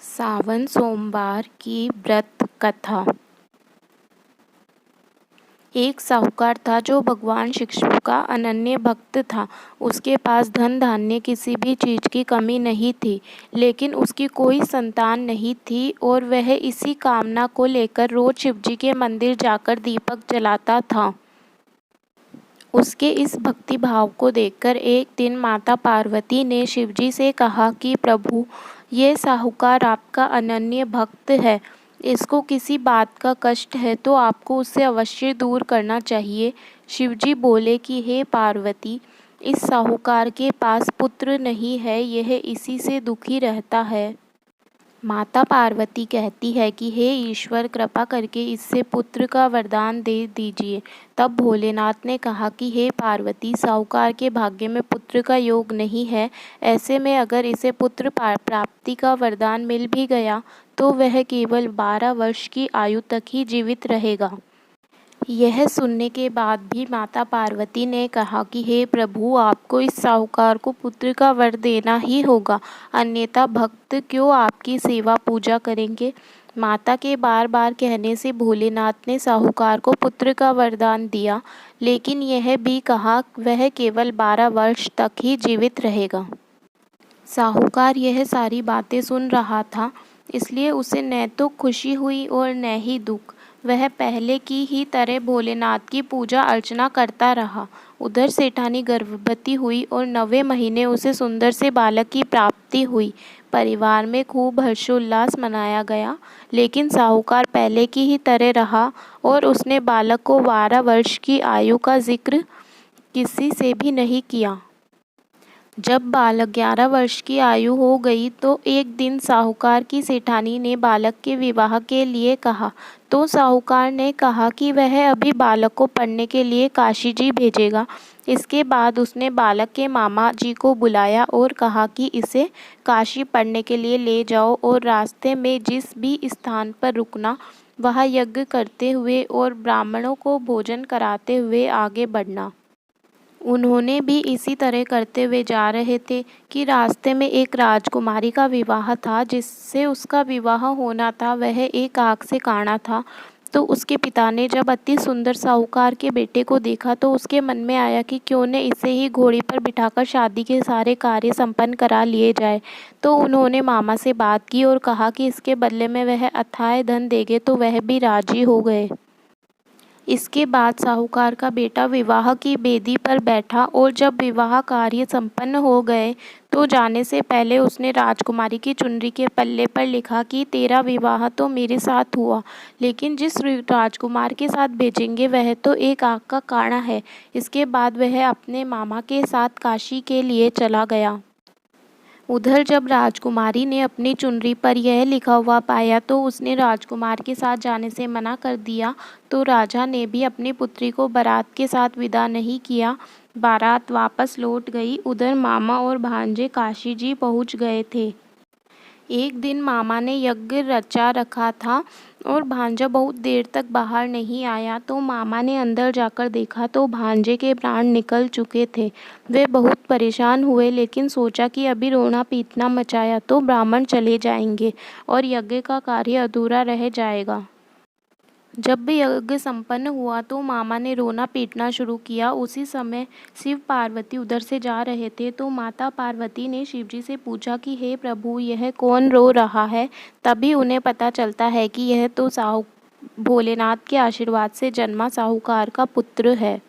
सावन सोमवार की व्रत कथा। एक साहूकार था जो भगवान शिव का अनन्य भक्त था। उसके पास धन धान्य किसी भी चीज की कमी नहीं थी, लेकिन उसकी कोई संतान नहीं थी और वह इसी कामना को लेकर रोज शिवजी के मंदिर जाकर दीपक जलाता था। उसके इस भक्ति भाव को देखकर एक दिन माता पार्वती ने शिवजी से कहा कि प्रभु, ये साहूकार आपका अनन्य भक्त है। इसको किसी बात का कष्ट है तो आपको उससे अवश्य दूर करना चाहिए। शिवजी बोले कि हे पार्वती, इस साहूकार के पास पुत्र नहीं है, यह इसी से दुखी रहता है। माता पार्वती कहती है कि हे ईश्वर, कृपा करके इससे पुत्र का वरदान दे दीजिए। तब भोलेनाथ ने कहा कि हे पार्वती, साहूकार के भाग्य में पुत्र का योग नहीं है। ऐसे में अगर इसे पुत्र प्राप्ति का वरदान मिल भी गया तो वह केवल 12 वर्ष की आयु तक ही जीवित रहेगा। यह सुनने के बाद भी माता पार्वती ने कहा कि हे प्रभु, आपको इस साहूकार को पुत्र का वर देना ही होगा, अन्यथा भक्त क्यों आपकी सेवा पूजा करेंगे। माता के बार बार कहने से भोलेनाथ ने साहूकार को पुत्र का वरदान दिया, लेकिन यह भी कहा वह केवल 12 वर्ष तक ही जीवित रहेगा। साहूकार यह सारी बातें सुन रहा था, इसलिए उसे न तो खुशी हुई और न ही दुख। वह पहले की ही तरह भोलेनाथ की पूजा अर्चना करता रहा। उधर सेठानी गर्भवती हुई और 9वें महीने उसे सुंदर से बालक की प्राप्ति हुई। परिवार में खूब हर्षोल्लास मनाया गया, लेकिन साहूकार पहले की ही तरह रहा और उसने बालक को 12 वर्ष की आयु का जिक्र किसी से भी नहीं किया। जब बालक 11 वर्ष की आयु हो गई तो एक दिन साहूकार की सेठानी ने बालक के विवाह के लिए कहा, तो साहूकार ने कहा कि वह अभी बालक को पढ़ने के लिए काशी जी भेजेगा। इसके बाद उसने बालक के मामा जी को बुलाया और कहा कि इसे काशी पढ़ने के लिए ले जाओ और रास्ते में जिस भी स्थान पर रुकना, वहाँ यज्ञ करते हुए और ब्राह्मणों को भोजन कराते हुए आगे बढ़ना। उन्होंने भी इसी तरह करते हुए जा रहे थे कि रास्ते में एक राजकुमारी का विवाह था। जिससे उसका विवाह होना था वह एक आग से काना था। तो उसके पिता ने जब अति सुंदर साहूकार के बेटे को देखा तो उसके मन में आया कि क्यों न इसे ही घोड़ी पर बिठाकर शादी के सारे कार्य संपन्न करा लिए जाए। तो उन्होंने मामा से बात की और कहा कि इसके बदले में वह अथाह धन देंगे, तो वह भी राजी हो गए। इसके बाद साहूकार का बेटा विवाह की बेदी पर बैठा और जब विवाह कार्य संपन्न हो गए तो जाने से पहले उसने राजकुमारी की चुनरी के पल्ले पर लिखा कि तेरा विवाह तो मेरे साथ हुआ, लेकिन जिस राजकुमार के साथ भेजेंगे वह तो एक आग का काड़ा है। इसके बाद वह अपने मामा के साथ काशी के लिए चला गया। उधर जब राजकुमारी ने अपनी चुनरी पर यह लिखा हुआ पाया तो उसने राजकुमार के साथ जाने से मना कर दिया। तो राजा ने भी अपनी पुत्री को बारात के साथ विदा नहीं किया। बारात वापस लौट गई। उधर मामा और भांजे काशी जी पहुंच गए थे। एक दिन मामा ने यज्ञ रचा रखा था और भांजा बहुत देर तक बाहर नहीं आया। तो मामा ने अंदर जाकर देखा तो भांजे के प्राण निकल चुके थे। वे बहुत परेशान हुए, लेकिन सोचा कि अभी रोना पीटना मचाया तो ब्राह्मण चले जाएंगे और यज्ञ का कार्य अधूरा रह जाएगा। जब भी यज्ञ संपन्न हुआ तो मामा ने रोना पीटना शुरू किया। उसी समय शिव पार्वती उधर से जा रहे थे। तो माता पार्वती ने शिवजी से पूछा कि हे प्रभु, यह कौन रो रहा है। तभी उन्हें पता चलता है कि यह तो भोलेनाथ के आशीर्वाद से जन्मा साहूकार का पुत्र है।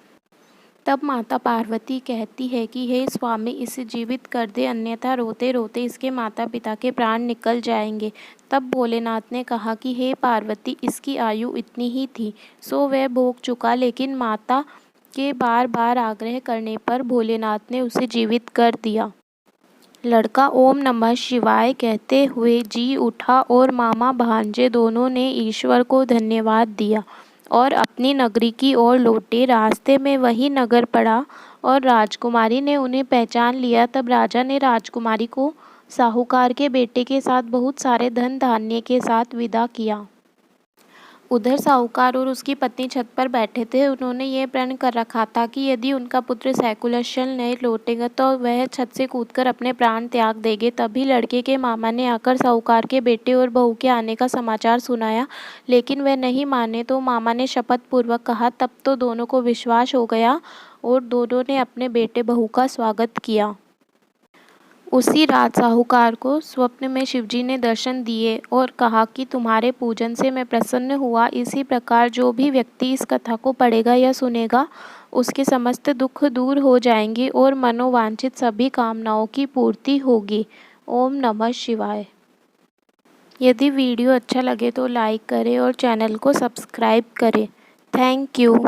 तब माता पार्वती कहती है कि हे स्वामी, इसे जीवित कर दे, अन्यथा रोते रोते इसके माता पिता के प्राण निकल जाएंगे। तब भोलेनाथ ने कहा कि हे पार्वती, इसकी आयु इतनी ही थी, सो वह भोग चुका। लेकिन माता के बार बार आग्रह करने पर भोलेनाथ ने उसे जीवित कर दिया। लड़का ओम नमः शिवाय कहते हुए जी उठा और मामा भांजे दोनों ने ईश्वर को धन्यवाद दिया और अपनी नगरी की ओर लौटे। रास्ते में वही नगर पड़ा और राजकुमारी ने उन्हें पहचान लिया। तब राजा ने राजकुमारी को साहूकार के बेटे के साथ बहुत सारे धन धान्य के साथ विदा किया। उधर साहूकार और उसकी पत्नी छत पर बैठे थे। उन्होंने ये प्रण कर रखा था कि यदि उनका पुत्र सकुशल नहीं लौटेगा तो वह छत से कूदकर अपने प्राण त्याग देंगे। तभी लड़के के मामा ने आकर साहूकार के बेटे और बहू के आने का समाचार सुनाया, लेकिन वह नहीं माने तो मामा ने शपथ पूर्वक कहा। तब तो दोनों को विश्वास हो गया और दोनों ने अपने बेटे बहू का स्वागत किया। उसी रात साहूकार को स्वप्न में शिवजी ने दर्शन दिए और कहा कि तुम्हारे पूजन से मैं प्रसन्न हुआ। इसी प्रकार जो भी व्यक्ति इस कथा को पढ़ेगा या सुनेगा उसके समस्त दुख दूर हो जाएंगे और मनोवांछित सभी कामनाओं की पूर्ति होगी। ओम नमः शिवाय। यदि वीडियो अच्छा लगे तो लाइक करें और चैनल को सब्सक्राइब करें। Thank you.